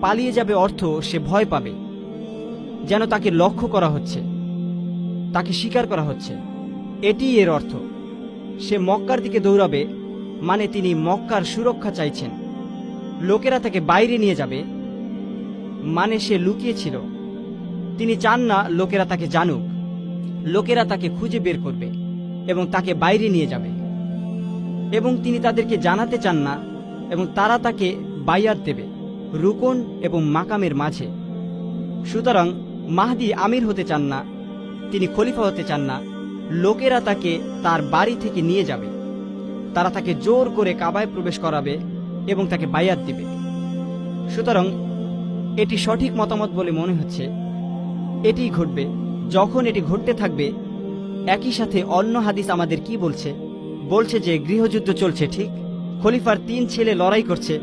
পালিয়ে যাবে অর্থ সে ভয় পাবে, যেন তাকে লক্ষ্য করা হচ্ছে, তাকে স্বীকার করা হচ্ছে। এটি এর অর্থ। সে মক্কার দিকে দৌড়াবে, মানে তিনি মক্কার সুরক্ষা চাইছেন। লোকেরা তাকে বাইরে নিয়ে যাবে, মানে সে লুকিয়েছিল। তিনি চান না লোকেরা তাকে জানুক। লোকেরা তাকে খুঁজে বের করবে এবং তাকে বাইরে নিয়ে যাবে, এবং তিনি তাদেরকে জানাতে চান না, এবং তারা তাকে বাইয়াত দেবে রুকন এবং মাকামের মাঝে। সুতরাং মাহদি আমির হতে চান না, তিনি খলিফা হতে চান না। লোকেরা তাকে তার বাড়ি থেকে নিয়ে যাবে, তারা তাকে জোর করে কাবায় প্রবেশ করাবে এবং তাকে বাইয়াত দিবে। সুতরাং এটি সঠিক মতামত বলে মনে হচ্ছে। এটি ঘটবে। যখন এটি ঘটতে থাকবে, একই সাথে অন্য হাদিস আমাদের কি বলছে যে গৃহযুদ্ধ চলছে। ঠিক, খলিফার 3 ছেলে লড়াই করছে